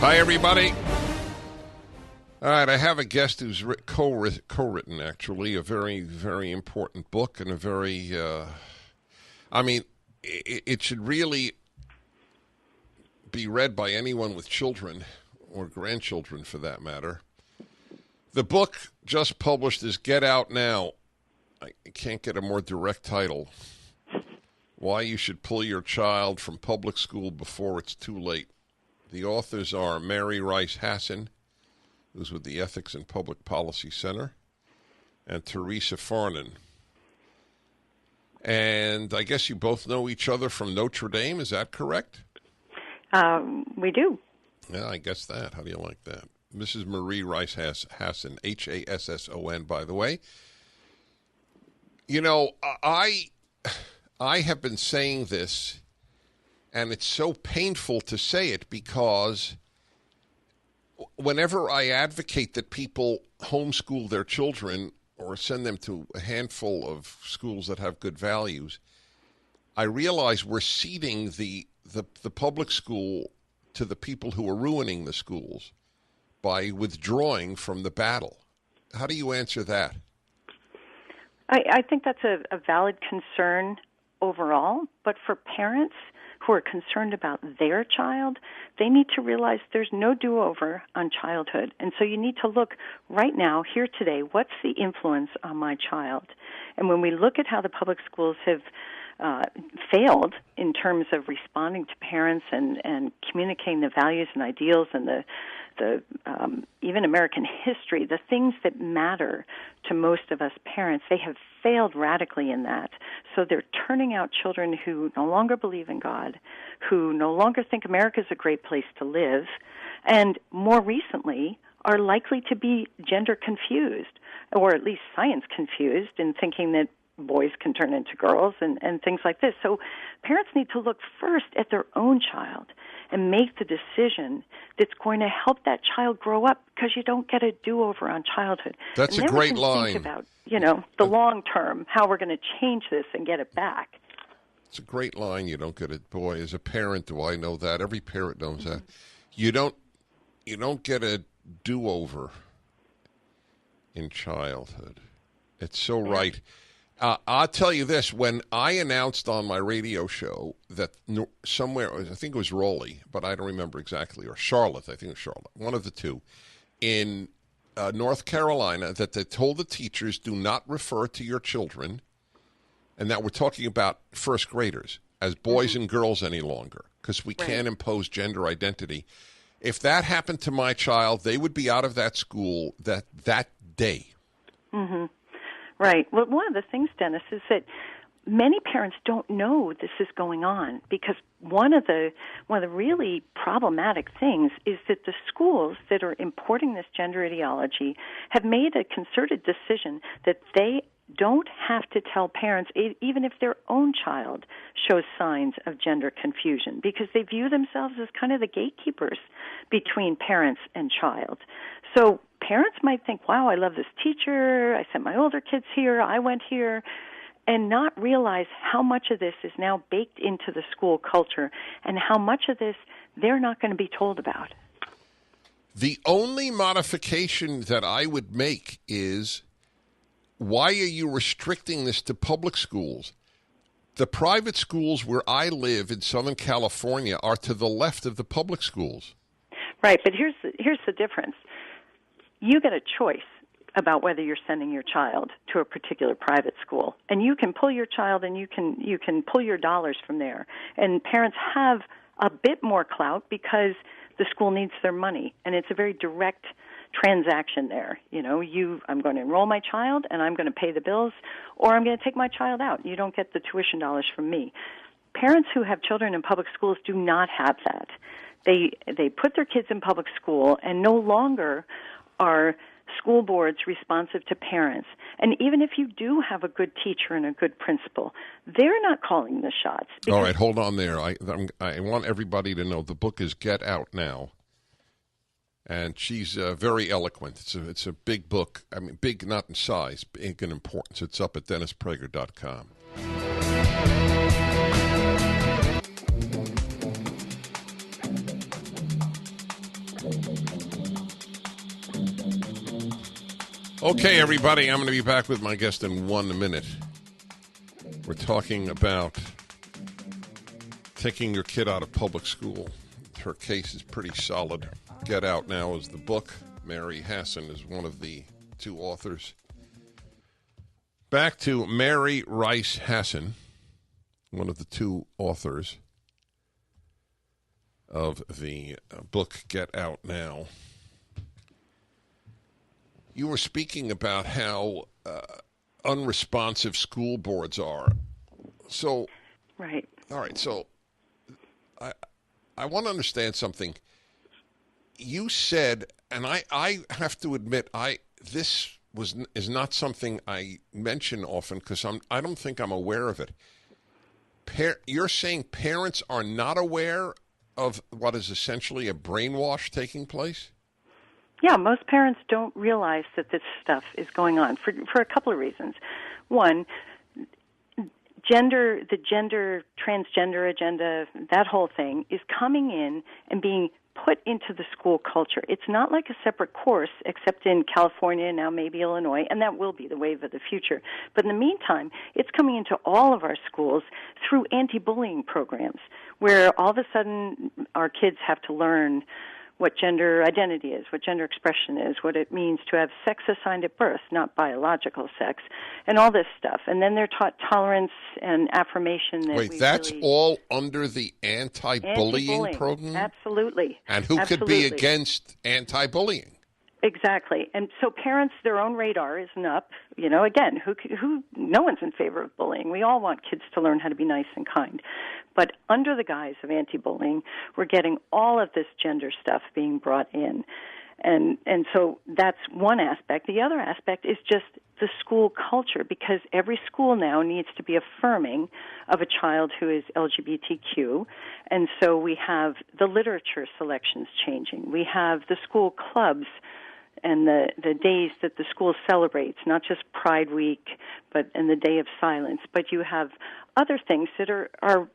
Hi, everybody. All right, I have a guest who's co-written, actually, a very, very important book, and a very, it should really be read by anyone with children, or grandchildren for that matter. The book just published is Get Out Now. I can't get a more direct title. Why you should pull your child from public school before it's too late. The authors are Mary Hasson, who's with the Ethics and Public Policy Center, and Theresa Farnan. And I guess you both know each other from Notre Dame, is that correct? We do. Yeah, I guess that. How do you like that? Mrs. Mary Hasson, Hasson, by the way. You know, I have been saying this, and it's so painful to say it because whenever I advocate that people homeschool their children or send them to a handful of schools that have good values, I realize we're ceding the public school to the people who are ruining the schools by withdrawing from the battle. How do you answer that? I think that's a valid concern overall, but for parents who are concerned about their child, they need to realize there's no do-over on childhood. And so you need to look right now, here today, what's the influence on my child? And when we look at how the public schools have failed in terms of responding to parents and communicating the values and ideals and the even American history, the things that matter to most of us parents, they have failed radically in that. So they're turning out children who no longer believe in God, who no longer think America's a great place to live, and more recently are likely to be gender confused, or at least science confused, in thinking that boys can turn into girls and things like this. So parents need to look first at their own child and make the decision that's going to help that child grow up, because you don't get a do-over on childhood. That's a great line. Think about, the long term, how we're going to change this and get it back. It's a great line. You don't get it. Boy, as a parent, do I know that? Every parent knows that. You don't get a do-over in childhood. It's so right. I'll tell you this. When I announced on my radio show that somewhere, I think it was Raleigh, but I don't remember exactly, or Charlotte, I think it was Charlotte, one of the two, in North Carolina, that they told the teachers, do not refer to your children, and that we're talking about first graders, as boys and girls any longer, because we can't impose gender identity. If that happened to my child, they would be out of that school that day. Mm-hmm. Right. Well, one of the things, Dennis, is that many parents don't know this is going on, because one of the really problematic things is that the schools that are importing this gender ideology have made a concerted decision that they don't have to tell parents, even if their own child shows signs of gender confusion, because they view themselves as kind of the gatekeepers between parents and child. So parents might think, wow, I love this teacher, I sent my older kids here, I went here, and not realize how much of this is now baked into the school culture and how much of this they're not going to be told about. The only modification that I would make is, why are you restricting this to public schools? The private schools where I live in Southern California are to the left of the public schools. Right, but here's the difference. You get a choice about whether you're sending your child to a particular private school, and you can pull your child and you can pull your dollars from there. And parents have a bit more clout because the school needs their money, and it's a very direct transaction there. I'm going to enroll my child, and I'm going to pay the bills, or I'm going to take my child out. You don't get the tuition dollars from me. Parents who have children in public schools do not have that. They put their kids in public school, and no longer are school boards responsive to parents. And even if you do have a good teacher and a good principal, they're not calling the shots. All right, hold on there. I want everybody to know the book is Get Out Now. And she's very eloquent. It's a big book. I mean, big not in size, big in importance. It's up at DennisPrager.com. Okay, everybody, I'm going to be back with my guest in 1 minute. We're talking about taking your kid out of public school. Her case is pretty solid. Get Out Now is the book. Mary Hasson is one of the two authors. Back to Mary Rice Hasson, one of the two authors of the book Get Out Now. You were speaking about how unresponsive school boards are. So, right. All right. So, I want to understand something. You said, and I have to admit, this is not something I mention often because I don't think I'm aware of it. You're saying parents are not aware of what is essentially a brainwash taking place? Yeah, most parents don't realize that this stuff is going on for a couple of reasons. One, the transgender agenda, that whole thing is coming in and being put into the school culture. It's not like a separate course, except in California, now maybe Illinois, and that will be the wave of the future. But in the meantime, it's coming into all of our schools through anti-bullying programs, where all of a sudden our kids have to learn what gender identity is, what gender expression is, what it means to have sex assigned at birth, not biological sex, and all this stuff. And then they're taught tolerance and affirmation. Wait, that's really all under the anti-bullying program? Absolutely. And who could be against anti-bullying? Exactly. And so parents, their own radar isn't up. You know, again, no one's in favor of bullying. We all want kids to learn how to be nice and kind. But under the guise of anti-bullying, we're getting all of this gender stuff being brought in. And so that's one aspect. The other aspect is just the school culture, because every school now needs to be affirming of a child who is LGBTQ. And so we have the literature selections changing. We have the school clubs and the days that the school celebrates, not just Pride Week, and the Day of Silence. But you have other things that are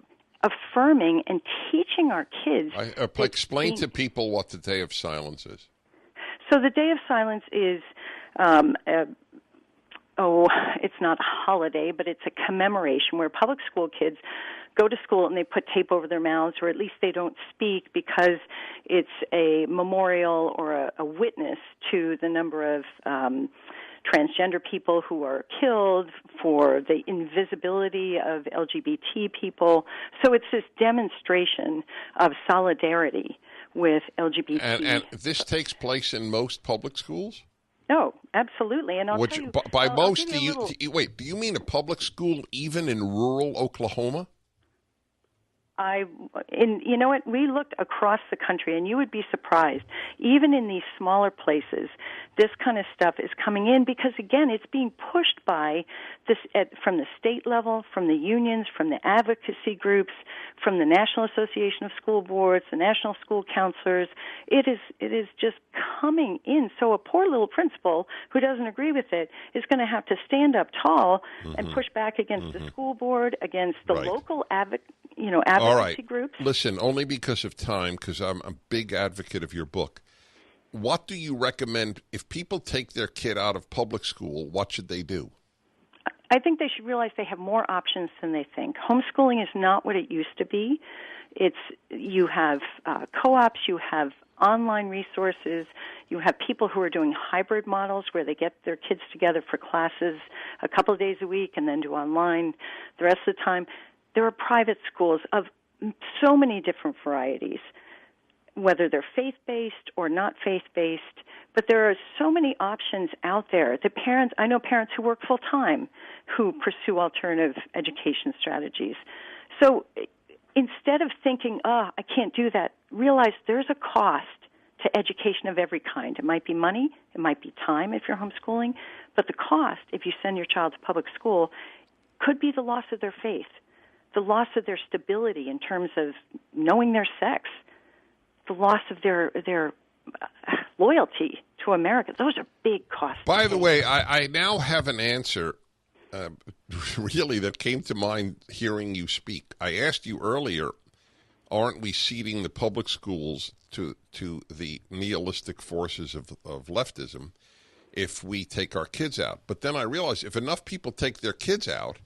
affirming and teaching our kids. Explain to people what the Day of Silence is. So the Day of Silence is, it's not a holiday, but it's a commemoration where public school kids go to school and they put tape over their mouths, or at least they don't speak, because it's a memorial or a witness to the number of transgender people who are killed, for the invisibility of LGBT people. So it's this demonstration of solidarity with LGBT. And this takes place in most public schools? No, absolutely. And I'll tell you, by most, do you mean a public school even in rural Oklahoma? You know what? We looked across the country, and you would be surprised. Even in these smaller places, this kind of stuff is coming in because, again, it's being pushed by this from the state level, from the unions, from the advocacy groups, from the National Association of School Boards, the National School Counselors. It is just coming in. So a poor little principal who doesn't agree with it is going to have to stand up tall and push back against the school board, against the local advocacy groups. Listen, only because of time, because I'm a big advocate of your book. What do you recommend if people take their kid out of public school? What should they do? I think they should realize they have more options than they think. Homeschooling is not what it used to be. You have co-ops, you have online resources, you have people who are doing hybrid models where they get their kids together for classes a couple of days a week and then do online the rest of the time. There are private schools of so many different varieties, whether they're faith-based or not faith-based, but there are so many options out there. I know parents who work full-time who pursue alternative education strategies. So instead of thinking, I can't do that, realize there's a cost to education of every kind. It might be money, it might be time if you're homeschooling, but the cost, if you send your child to public school, could be the loss of their faith, the loss of their stability in terms of knowing their sex, the loss of their loyalty to America. Those are big costs. By the way, I now have an answer, really, that came to mind hearing you speak. I asked you earlier, aren't we ceding the public schools to the nihilistic forces of leftism? if we take our kids out. But then I realized if enough people take their kids out,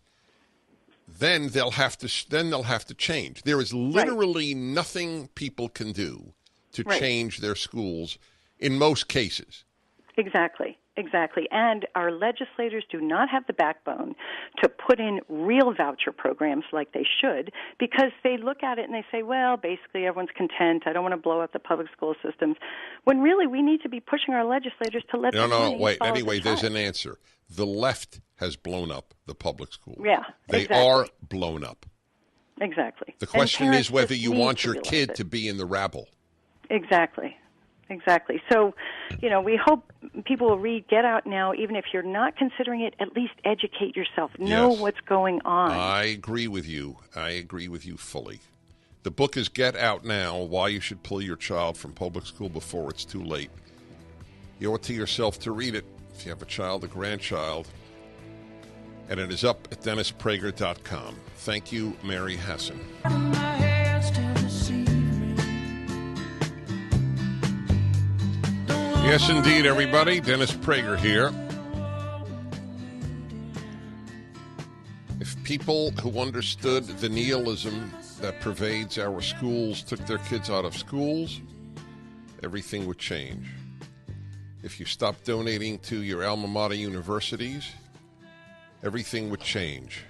then they'll have to change. There is literally nothing people can do to change their schools in most cases. Exactly. And our legislators do not have the backbone to put in real voucher programs like they should, because they look at it and they say, well, basically everyone's content. I don't want to blow up the public school systems. When really we need to be pushing our legislators to let Anyway, there's an answer. The left has blown up the public schools. Yeah, They are blown up. Exactly. The question is whether you want your kid to be in the rabble. Exactly. So, we hope people will read Get Out Now. Even if you're not considering it, at least educate yourself. Know what's going on. I agree with you fully. The book is Get Out Now, Why You Should Pull Your Child from Public School Before It's Too Late. You owe it to yourself to read it if you have a child, a grandchild. And it is up at DennisPrager.com. Thank you, Mary Hasson. Yes, indeed, everybody. Dennis Prager here. If people who understood the nihilism that pervades our schools took their kids out of schools, everything would change. If you stopped donating to your alma mater universities, everything would change.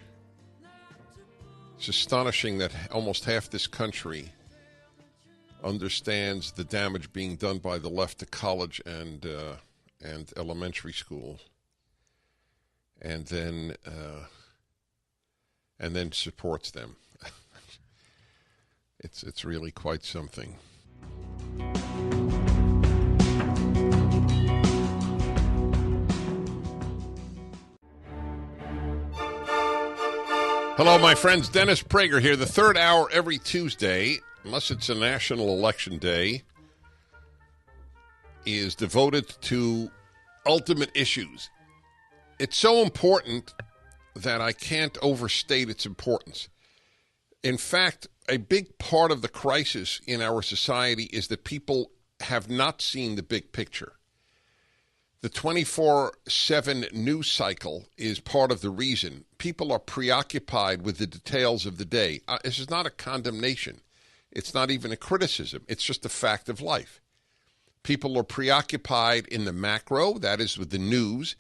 It's astonishing that almost half this country understands the damage being done by the left to college and elementary schools, and then supports them. It's really quite something. Hello, my friends. Dennis Prager here. The third hour every Tuesday, unless it's a national election day, is devoted to ultimate issues. It's so important that I can't overstate its importance. In fact, a big part of the crisis in our society is that people have not seen the big picture. The 24/7 news cycle is part of the reason. People are preoccupied with the details of the day. This is not a condemnation. It's not even a criticism. It's just a fact of life. People are preoccupied in the macro, that is with the news.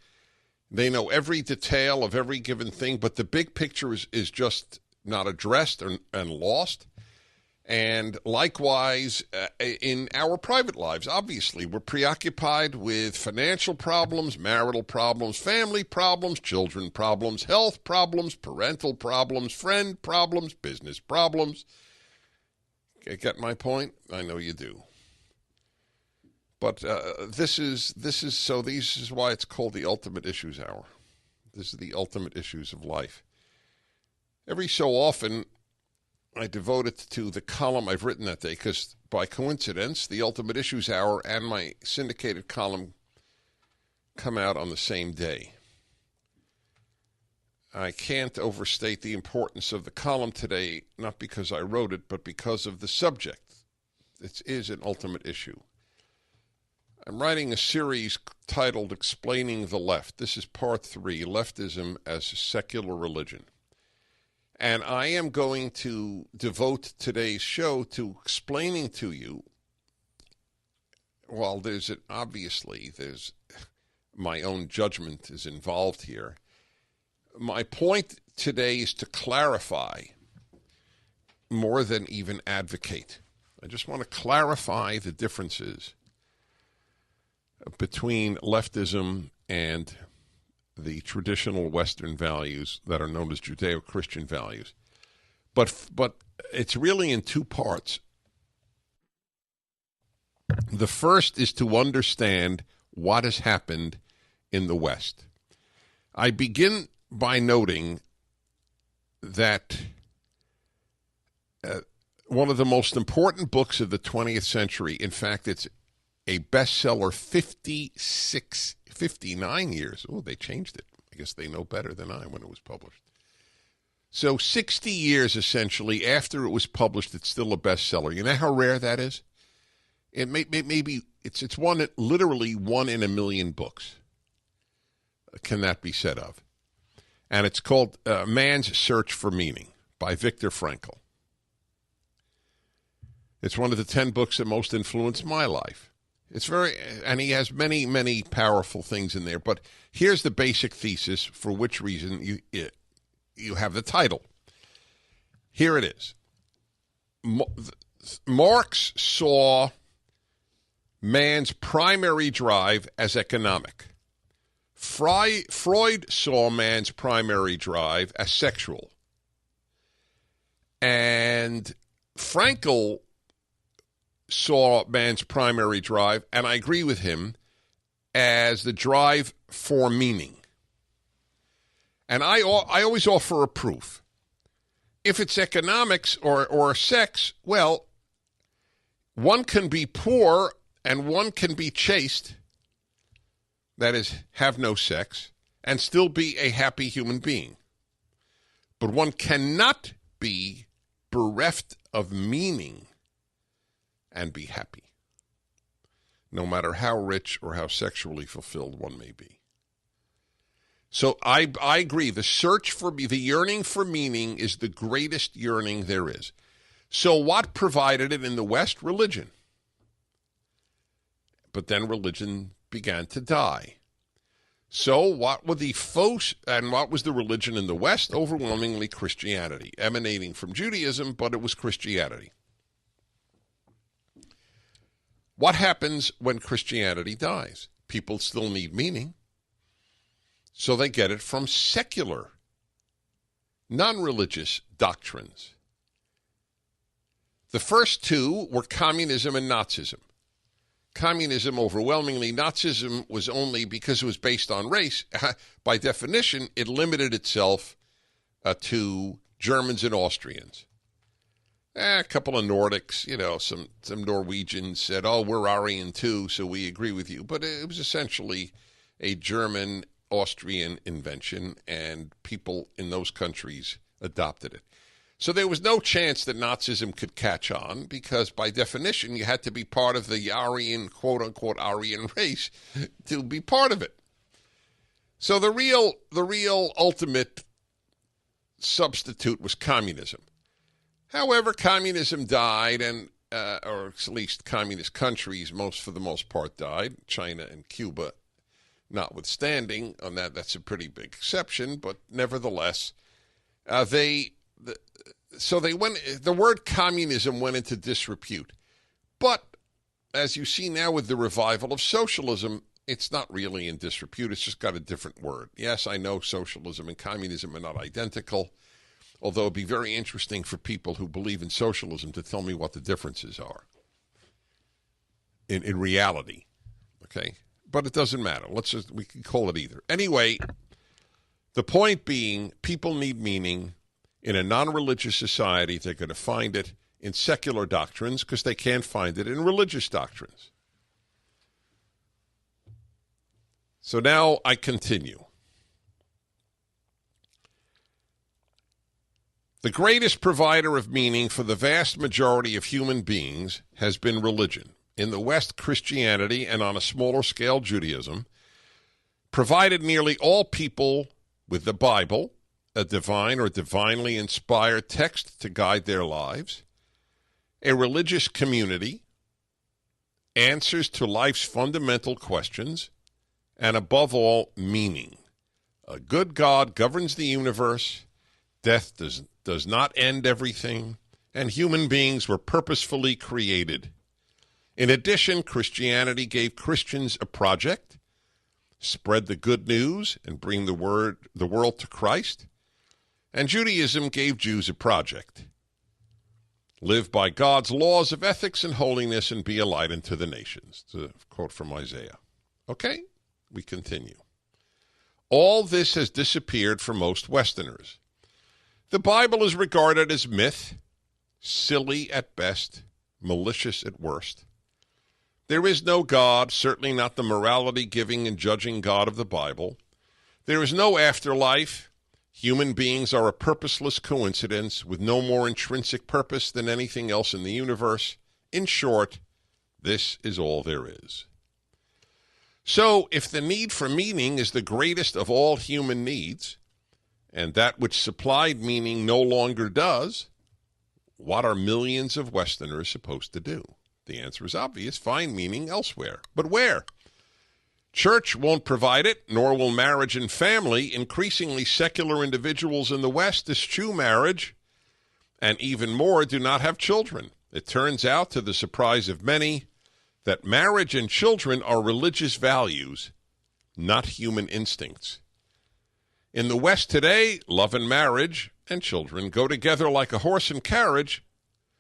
They know every detail of every given thing, but the big picture is just not addressed and lost. And likewise, in our private lives, obviously, we're preoccupied with financial problems, marital problems, family problems, children problems, health problems, parental problems, friend problems, business problems. Get my point? I know you do. But this is why it's called the Ultimate Issues Hour. This is the ultimate issues of life. Every so often, I devote it to the column I've written that day because, by coincidence, the Ultimate Issues Hour and my syndicated column come out on the same day. I can't overstate the importance of the column today, not because I wrote it, but because of the subject. It is an ultimate issue. I'm writing a series titled Explaining the Left. This is part 3, Leftism as a Secular Religion. And I am going to devote today's show to explaining to you, while there's my own judgment is involved here. My point today is to clarify more than even advocate. I just want to clarify the differences between leftism and the traditional Western values that are known as Judeo-Christian values. But it's really in two parts. The first is to understand what has happened in the West. I begin by noting that one of the most important books of the 20th century, in fact, it's a bestseller 59 years. Oh, they changed it. I guess they know better than I when it was published. So 60 years, essentially, after it was published, it's still a bestseller. You know how rare that is? It's literally one in a million books. can that be said of? And it's called Man's Search for Meaning by Viktor Frankl. It's one of the 10 books that most influenced my life. And he has many, many powerful things in there. But here's the basic thesis for which reason you have the title. Here it is. Marx saw man's primary drive as economic. Freud saw man's primary drive as sexual. And Frankl saw man's primary drive, and I agree with him, as the drive for meaning. And I always offer a proof. If it's economics or sex, well, one can be poor and one can be chaste, that is, have no sex, and still be a happy human being. But one cannot be bereft of meaning and be happy, no matter how rich or how sexually fulfilled one may be. So I agree. The yearning for meaning is the greatest yearning there is. So what provided it in the West? Religion. But then religion began to die. So what were the what was the religion in the West? Overwhelmingly Christianity, emanating from Judaism, but it was Christianity. What happens when Christianity dies? People still need meaning. So they get it from secular, non-religious doctrines. The first two were communism and Nazism. Communism overwhelmingly. Nazism was only because it was based on race. By definition, it limited itself to Germans and Austrians. A couple of Nordics, some Norwegians said, oh, we're Aryan too, so we agree with you. But it was essentially a German, Austrian invention, and people in those countries adopted it. So there was no chance that Nazism could catch on because, by definition, you had to be part of the Aryan, quote-unquote, Aryan race to be part of it. So the real ultimate substitute was communism. However, communism died, or at least communist countries, for the most part, died. China and Cuba, notwithstanding, on that's a pretty big exception, but nevertheless, the word communism went into disrepute. But as you see now with the revival of socialism, it's not really in disrepute. It's just got a different word. Yes, I know socialism and communism are not identical, although it'd be very interesting for people who believe in socialism to tell me what the differences are in reality. Okay? But it doesnn't matter. We can call it either. Anyway, the point being, people need meaning. In a non-religious society, they're going to find it in secular doctrines because they can't find it in religious doctrines. So now I continue. The greatest provider of meaning for the vast majority of human beings has been religion. In the West, Christianity, and on a smaller scale, Judaism, provided nearly all people with the Bible, a divine or divinely inspired text to guide their lives, a religious community, answers to life's fundamental questions, and above all, meaning. A good God governs the universe, death does not end everything, and human beings were purposefully created. In addition, Christianity gave Christians a project, spread the good news and bring the world to Christ. And Judaism gave Jews a project. Live by God's laws of ethics and holiness and be a light unto the nations. It's a quote from Isaiah. Okay, we continue. All this has disappeared for most Westerners. The Bible is regarded as myth, silly at best, malicious at worst. There is no God, certainly not the morality-giving and judging God of the Bible. There is no afterlife. Human beings are a purposeless coincidence with no more intrinsic purpose than anything else in the universe. In short, this is all there is. So, if the need for meaning is the greatest of all human needs, and that which supplied meaning no longer does, what are millions of Westerners supposed to do? The answer is obvious: find meaning elsewhere. But where? Church won't provide it, nor will marriage and family. Increasingly secular individuals in the West eschew marriage, and even more do not have children. It turns out, to the surprise of many, that marriage and children are religious values, not human instincts. In the West today, love and marriage and children go together like a horse and carriage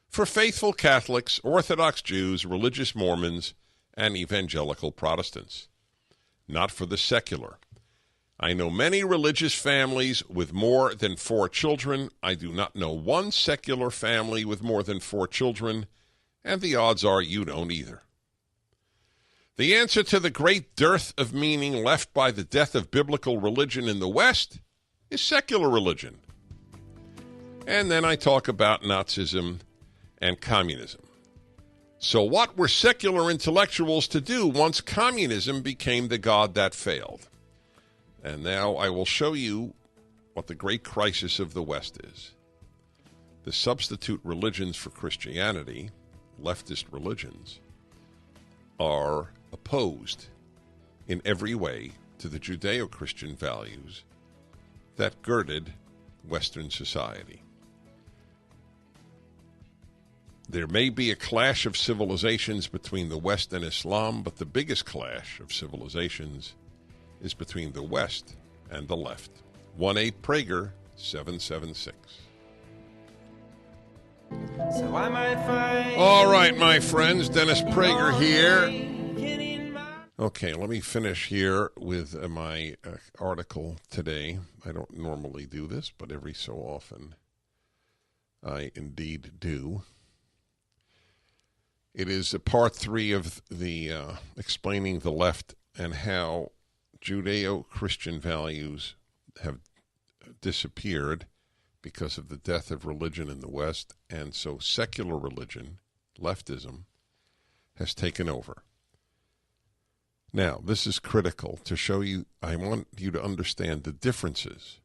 for faithful Catholics, Orthodox Jews, religious Mormons, and evangelical Protestants. Not for the secular. I know many religious families with more than 4 children. I do not know one secular family with more than 4 children, and the odds are you don't either. The answer to the great dearth of meaning left by the death of biblical religion in the West is secular religion. And then I talk about Nazism and communism. So what were secular intellectuals to do once communism became the god that failed? And now I will show you what the great crisis of the West is. The substitute religions for Christianity, leftist religions, are opposed in every way to the Judeo-Christian values that girded Western society. There may be a clash of civilizations between the West and Islam, but the biggest clash of civilizations is between the West and the left. 1-8 Prager 776. So I might find. All right, my friends, Dennis Prager here. Okay, let me finish here with my article today. I don't normally do this, but every so often I indeed do. It is part 3 of the explaining the left and how Judeo-Christian values have disappeared because of the death of religion in the West, and so secular religion, leftism, has taken over. Now, this is critical to show you. I want you to understand the differences.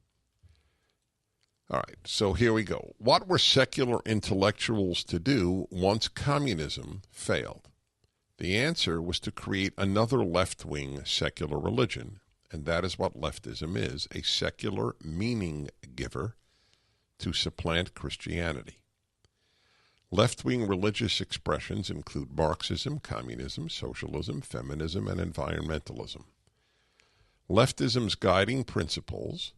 All right, so here we go. What were secular intellectuals to do once communism failed? The answer was to create another left-wing secular religion, and that is what leftism is, a secular meaning giver to supplant Christianity. Left-wing religious expressions include Marxism, communism, socialism, feminism, and environmentalism. Leftism's guiding principles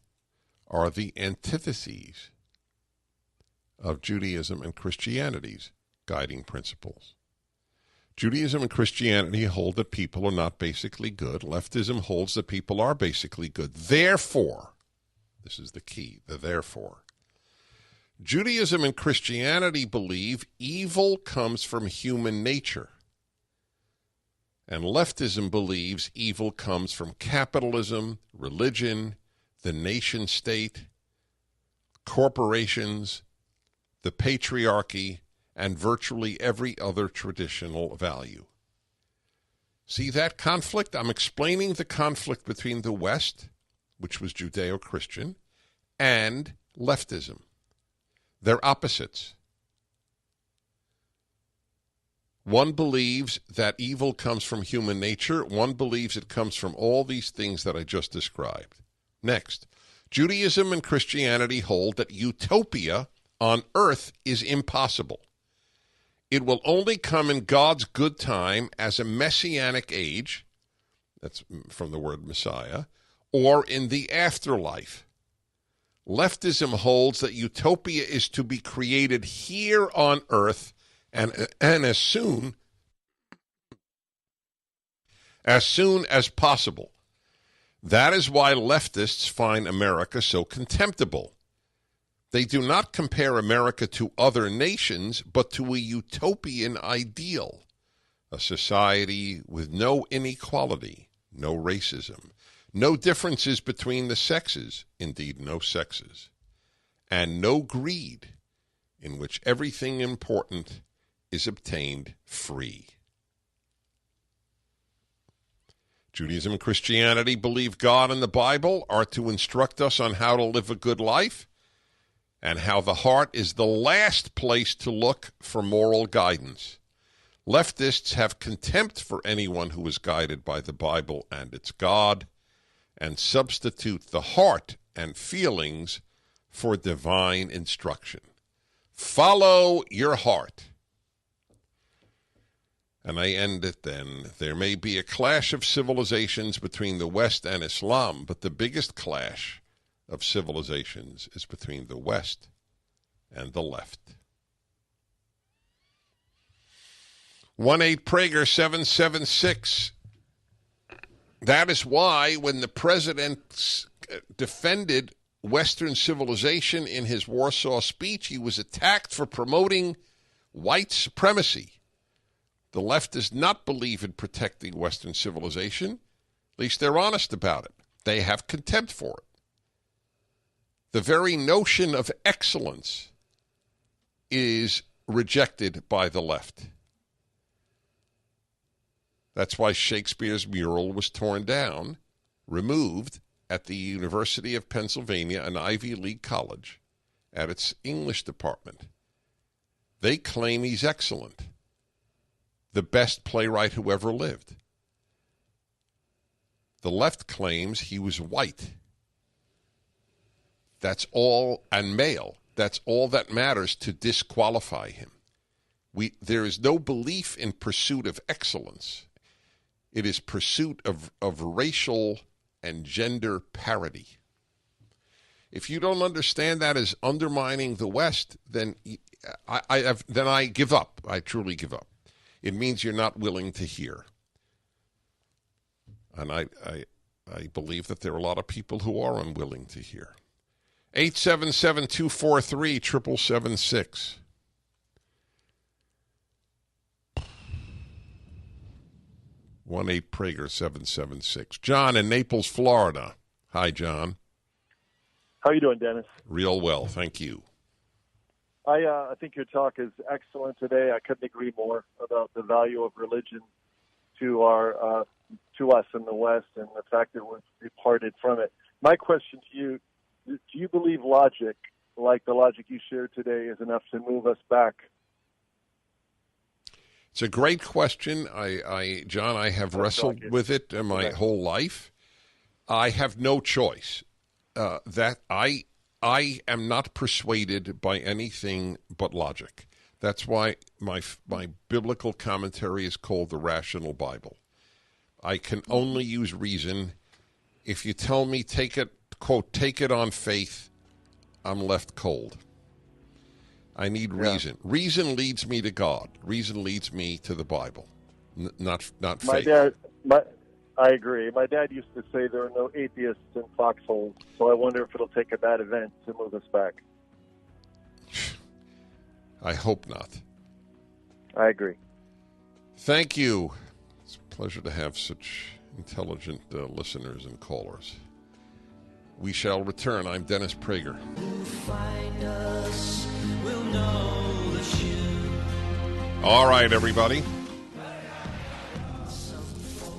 are the antitheses of Judaism and Christianity's guiding principles. Judaism and Christianity hold that people are not basically good. Leftism holds that people are basically good. Therefore, this is the key, the therefore. Judaism and Christianity believe evil comes from human nature, and leftism believes evil comes from capitalism, religion, the nation state, corporations, the patriarchy, and virtually every other traditional value. See that conflict? I'm explaining the conflict between the West, which was Judeo-Christian, and leftism. They're opposites. One believes that evil comes from human nature. One believes it comes from all these things that I just described. Next, Judaism and Christianity hold that utopia on earth is impossible. It will only come in God's good time as a messianic age, that's from the word Messiah, or in the afterlife. Leftism holds that utopia is to be created here on earth and as soon as possible. That is why leftists find America so contemptible. They do not compare America to other nations, but to a utopian ideal, a society with no inequality, no racism, no differences between the sexes, indeed no sexes, and no greed, in which everything important is obtained free. Judaism and Christianity believe God and the Bible are to instruct us on how to live a good life and how the heart is the last place to look for moral guidance. Leftists have contempt for anyone who is guided by the Bible and its God and substitute the heart and feelings for divine instruction. Follow your heart. And I end it then. There may be a clash of civilizations between the West and Islam, but the biggest clash of civilizations is between the West and the left. 1-8 776. That is why when the president defended Western civilization in his Warsaw speech, he was attacked for promoting white supremacy. The left does not believe in protecting Western civilization. At least they're honest about it. They have contempt for it. The very notion of excellence is rejected by the left. That's why Shakespeare's mural was torn down, removed at the University of Pennsylvania, an Ivy League college, at its English department. They claim he's excellent, the best playwright who ever lived. The left claims he was white. That's all, and male. That's all that matters to disqualify him. There is no belief in pursuit of excellence. It is pursuit of racial and gender parity. If you don't understand that as undermining the West, then I give up. I truly give up. It means you're not willing to hear. And I believe that there are a lot of people who are unwilling to hear. 877-243-7776. 1-8-Prager-776. John in Naples, Florida. Hi, John. How are you doing, Dennis? Real well, thank you. I think your talk is excellent today. I couldn't agree more about the value of religion to us in the West and the fact that we're departed from it. My question to you, do you believe logic, like the logic you shared today, is enough to move us back? It's a great question. John, I have wrestled with it my whole life. I have no choice. That I am not persuaded by anything but logic. That's why my biblical commentary is called the Rational Bible. I can only use reason. If you tell me take it, quote, take it on faith, I'm left cold. I need reason. Yeah. Reason leads me to God. Reason leads me to the Bible, not faith. I agree. My dad used to say there are no atheists in foxholes, so I wonder if it'll take a bad event to move us back. I hope not. I agree. Thank you. It's a pleasure to have such intelligent listeners and callers. We shall return. I'm Dennis Prager. Find us, we'll know the you. All right, everybody.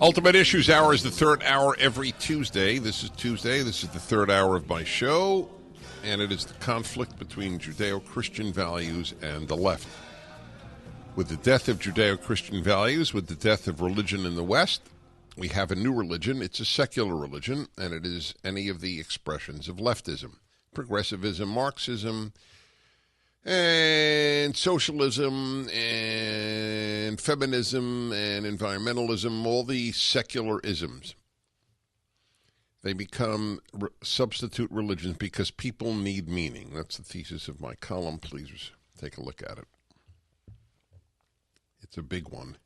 Ultimate Issues Hour is the third hour every Tuesday. This is Tuesday. This is the third hour of my show, and it is the conflict between Judeo-Christian values and the left. With the death of Judeo-Christian values, with the death of religion in the West, we have a new religion. It's a secular religion, and it is any of the expressions of leftism, progressivism, Marxism, and socialism, and feminism, and environmentalism, all the secular isms. They become substitute religions because people need meaning. That's the thesis of my column. Please take a look at it. It's a big one.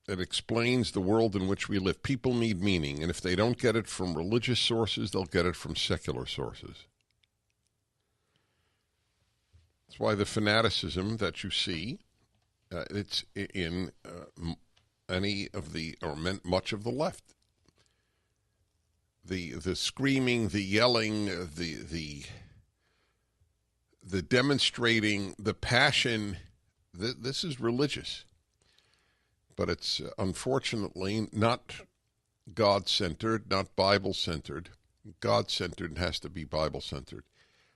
It explains the world in which we live. People need meaning, and if they don't get it from religious sources, they'll get it from secular sources. That's why the fanaticism that you see, it's in any of the, or much of the left. The screaming, the yelling, the demonstrating, the passion, this is religious. but it's unfortunately not God-centered, not Bible-centered. God-centered has to be Bible-centered.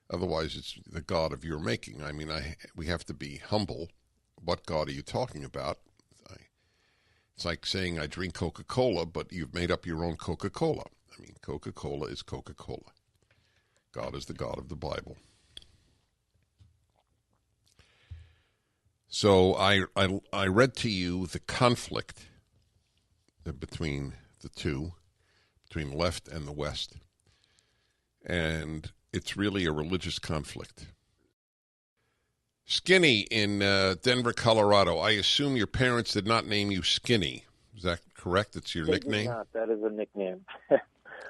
Otherwise, it's the God of your making. I mean, we have to be humble. What God are you talking about? It's like saying I drink Coca-Cola, but you've made up your own Coca-Cola. I mean, Coca-Cola is Coca-Cola. God is the God of the Bible. So I read to you the conflict between the two, between left and the West. And it's really a religious conflict. Skinny in Denver, Colorado. I assume your parents did not name you Skinny. Is that correct? It's your nickname? Not. That is a nickname.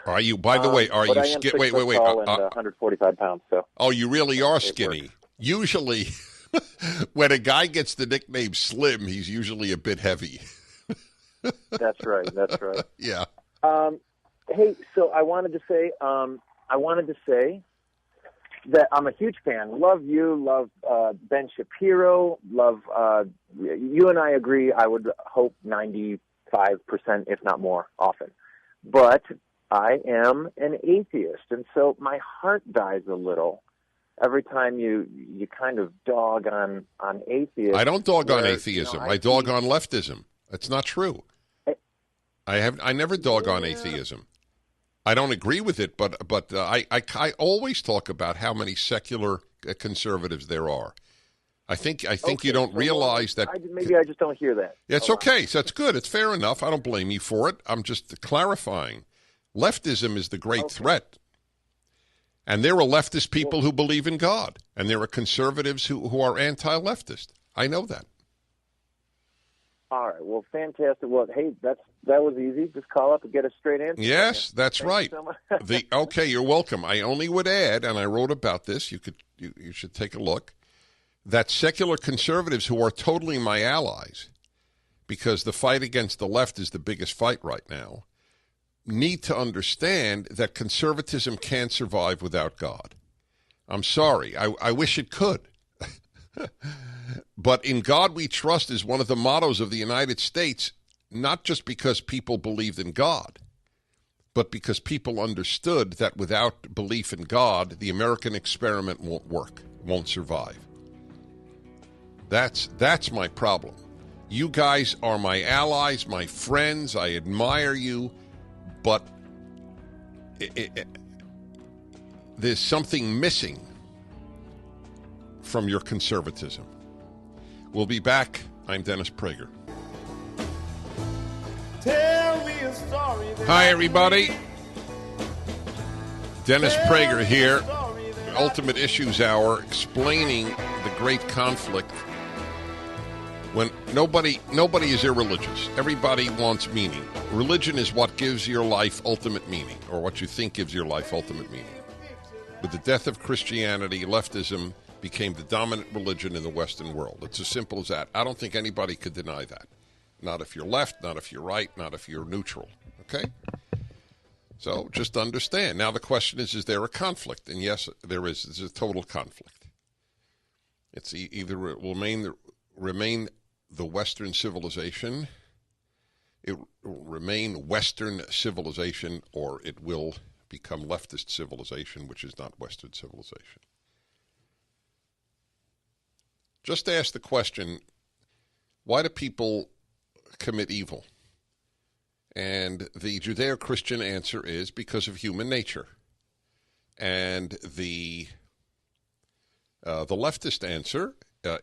Are you? By the way, are you skinny? Wait. Tall and 145 pounds. So. Oh, you really are skinny. Usually, when a guy gets the nickname Slim, he's usually a bit heavy. That's right. Yeah. Hey, so I wanted to say that I'm a huge fan. Love you. Love Ben Shapiro. Love you and I agree. I would hope 95%, if not more, often. But I am an atheist, and so my heart dies a little every time you kind of dog on atheists. I don't dog on atheism. I dog on leftism. That's not true. I never dog on atheism. I don't agree with it, but I always talk about how many secular conservatives there are. I think you don't realize that. Maybe I just don't hear that. It's okay. So that's good. It's fair enough. I don't blame you for it. I'm just clarifying. Leftism is the great threat. And there are leftist people who believe in God, and there are conservatives who are anti-leftist. I know that. All right. Well, fantastic. Well, hey, that was easy. Just call up and get a straight answer. Yes, that's right. Okay, you're welcome. I only would add, and I wrote about this. You should take a look. That secular conservatives who are totally my allies, because the fight against the left is the biggest fight right now, need to understand that conservatism can't survive without God. I'm sorry. I wish it could. But in God we trust is one of the mottos of the United States, not just because people believed in God, but because people understood that without belief in God, the American experiment won't work, won't survive. That's my problem. You guys are my allies, my friends. I admire you, but there's something missing from your conservatism. We'll be back. I'm Dennis Prager. Tell me a story. Hi, everybody. Dennis Prager here, the Ultimate Issues Hour, explaining the great conflict when nobody is irreligious. Everybody wants meaning. Religion is what gives your life ultimate meaning, or what you think gives your life ultimate meaning. With the death of Christianity, leftism became the dominant religion in the Western world. It's as simple as that. I don't think anybody could deny that. Not if you're left, not if you're right, not if you're neutral. Okay? So just understand. Now the question is there a conflict? And yes, there is. There's a total conflict. It's either it will remain the Western civilization, it will remain Western civilization, or it will become leftist civilization, which is not Western civilization. Just ask the question, why do people commit evil? And the Judeo-Christian answer is because of human nature. And the leftist answer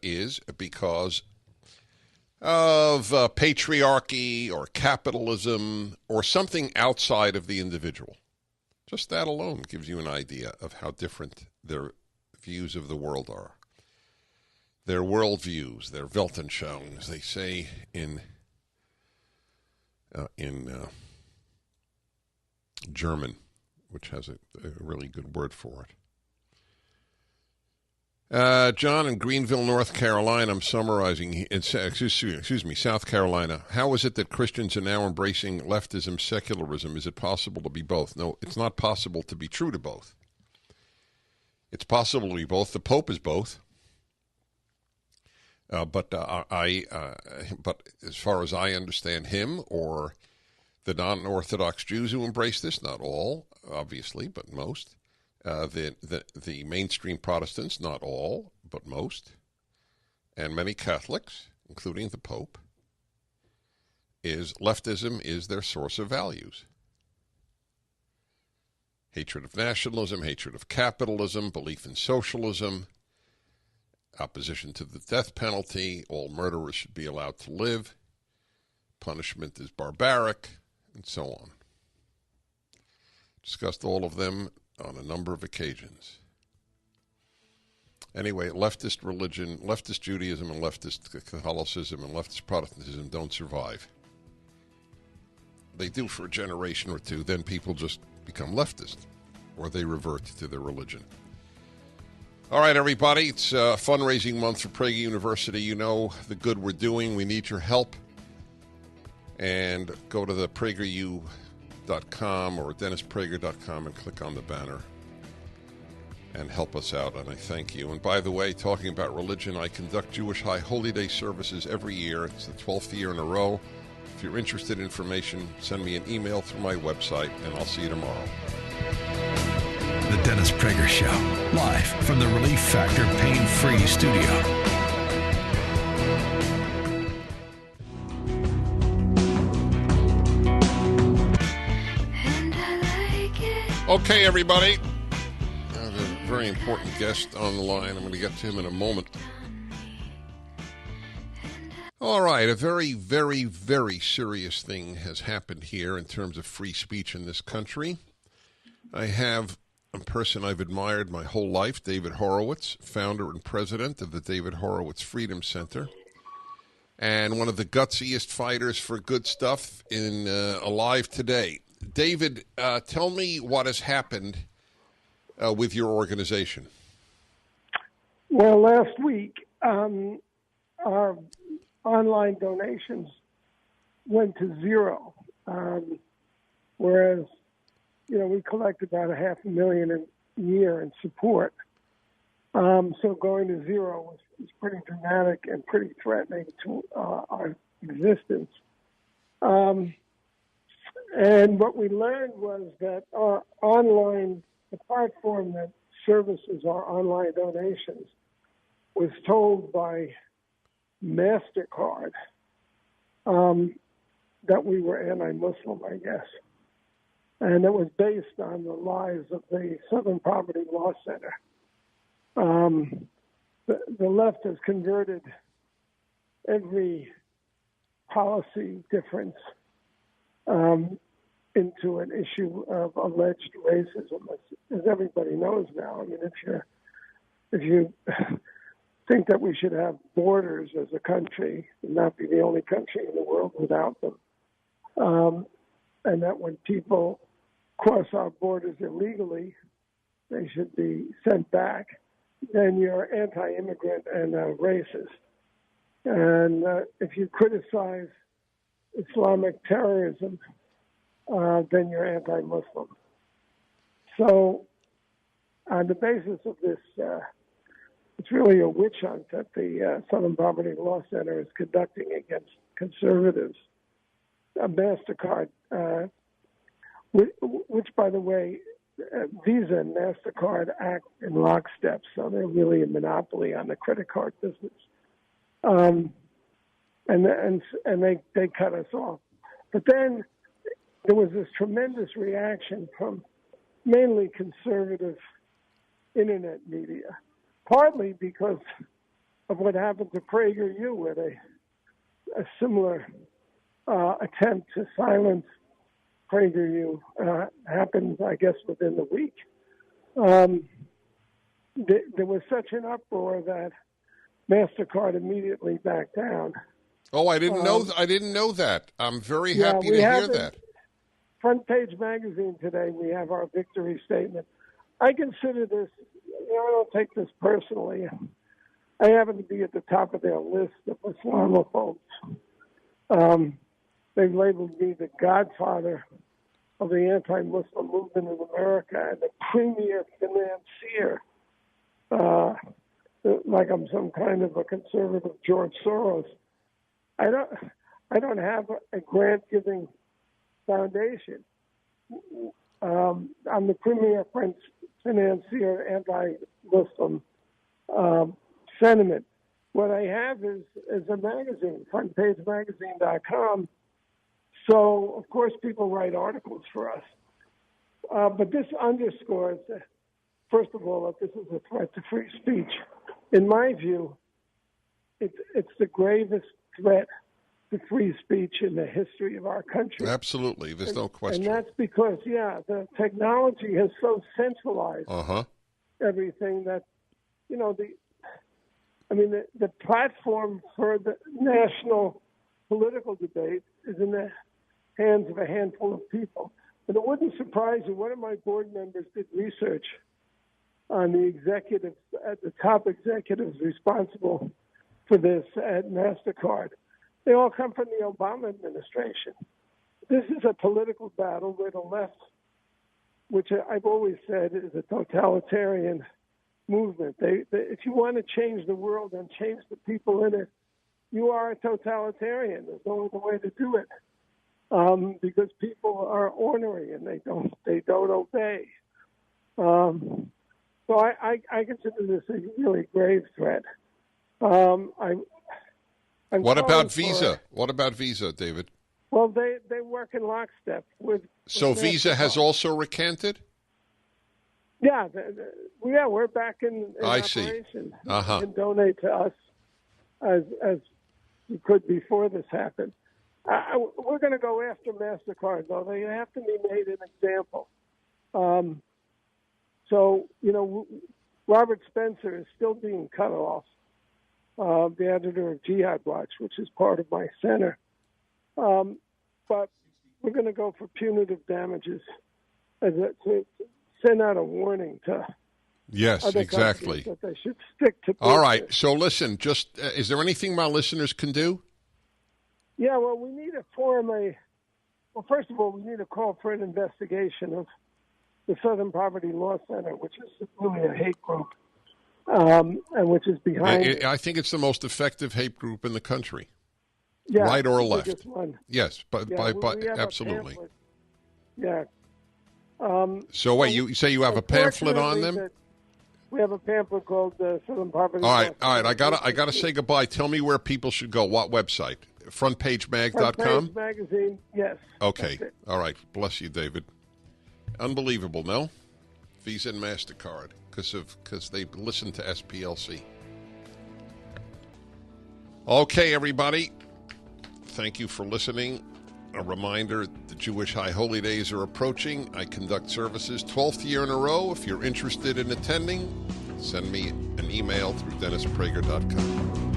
is because of patriarchy or capitalism or something outside of the individual. Just that alone gives you an idea of how different their views of the world are. Their worldviews, their Weltanschauung, as they say in German, which has a really good word for it. John in Greenville, North Carolina, I'm summarizing, excuse me, South Carolina. How is it that Christians are now embracing leftism, secularism? Is it possible to be both? No, it's not possible to be true to both. It's possible to be both. The Pope is both. But as far as I understand him or the non-Orthodox Jews who embrace this, not all, obviously, but most, the mainstream Protestants, not all, but most, and many Catholics, including the Pope, is leftism is their source of values. Hatred of nationalism, hatred of capitalism, belief in socialism, opposition to the death penalty, all murderers should be allowed to live, punishment is barbaric, and so on. Discussed all of them on a number of occasions. Anyway, leftist religion, leftist Judaism, and leftist Catholicism and leftist Protestantism don't survive. They do for a generation or two, then people just become leftist, or they revert to their religion. All right, everybody, it's a fundraising month for Prager University. You know the good we're doing. We need your help. And go to the prageru.com or dennisprager.com and click on the banner and help us out, and I thank you. And by the way, talking about religion, I conduct Jewish High Holy Day services every year. It's the 12th year in a row. If you're interested in information, send me an email through my website, and I'll see you tomorrow. The Dennis Prager Show, live from the Relief Factor Pain-Free Studio. Okay, everybody. I have a very important guest on the line. I'm going to get to him in a moment. All right, a very, very, very serious thing has happened here in terms of free speech in this country. I have a person I've admired my whole life, David Horowitz, founder and president of the David Horowitz Freedom Center, and one of the gutsiest fighters for good stuff alive today. David, tell me what has happened with your organization. Well, last week, our online donations went to zero, whereas, we collect about $500,000 a year in support. So going to zero was pretty dramatic and pretty threatening to our existence. And what we learned was that our the platform that services our online donations, was told by Mastercard that we were anti-Muslim, I guess. And it was based on the lies of the Southern Poverty Law Center. The left has converted every policy difference into an issue of alleged racism, as everybody knows now. I mean, if you think that we should have borders as a country and not be the only country in the world without them, and that when people cross our borders illegally, they should be sent back, then you're anti-immigrant and racist. And if you criticize Islamic terrorism, then you're anti-Muslim. So on the basis of this, it's really a witch hunt that the Southern Poverty Law Center is conducting against conservatives. Mastercard, which, by the way, Visa and Mastercard act in lockstep, so they're really a monopoly on the credit card business. And they cut us off. But then there was this tremendous reaction from mainly conservative internet media, partly because of what happened to PragerU, where a similar attempt to silence PragerU happened, I guess, within the week. There was such an uproar that Mastercard immediately backed down. Oh, I didn't know. I didn't know that. I'm very happy to hear that. Front Page Magazine today, we have our victory statement. I consider this. I don't take this personally. I happen to be at the top of their list of Islamophobes. They've labeled me the godfather of the anti-Muslim movement in America and the premier financier. The like I'm some kind of a conservative George Soros. I don't have a grant-giving foundation. I'm the premier financier anti-Muslim sentiment. What I have is a magazine, frontpagemagazine.com. So, of course, people write articles for us. But this underscores, first of all, that this is a threat to free speech. In my view, it's the gravest threat to free speech in the history of our country. Absolutely. There's no question. And that's because, the technology has so centralized everything that, the platform for the national political debate is in the hands of a handful of people. And it wouldn't surprise you, one of my board members did research on the executives, the top executives responsible for this at Mastercard. They all come from the Obama administration. This is a political battle where the left, which I've always said is a totalitarian movement. If you want to change the world and change the people in it, you are a totalitarian. There's no other way to do it, because people are ornery and they don't obey. So I consider this a really grave threat. What about Visa? What about Visa, David? Well, they work in lockstep with. So Visa has also recanted? Yeah, we're back in I operation. See. You can donate to us as you could before this happened. We're going to go after Mastercard, though. They have to be made an example. Robert Spencer is still being cut off, the editor of Jihad Watch, which is part of my center. But we're going to go for punitive damages to send out a warning to other countries that they should stick to. All right. So listen, just is there anything my listeners can do? Yeah, well, we need to first of all, we need to call for an investigation of the Southern Poverty Law Center, which is really a hate group, and which is behind. I think it's the most effective hate group in the country. Yeah, right or left? Yes, but absolutely. Yeah. So wait, you say you have a pamphlet on them? We have a pamphlet called Southern Poverty. All right. I gotta say goodbye. Tell me where people should go. What website? Frontpagemag.com? Front Page Magazine, yes. Okay. All right. Bless you, David. Unbelievable, no? Visa and MasterCard, because they listen to SPLC. Okay, everybody. Thank you for listening. A reminder, the Jewish High Holy Days are approaching. I conduct services 12th year in a row. If you're interested in attending, send me an email through DennisPrager.com.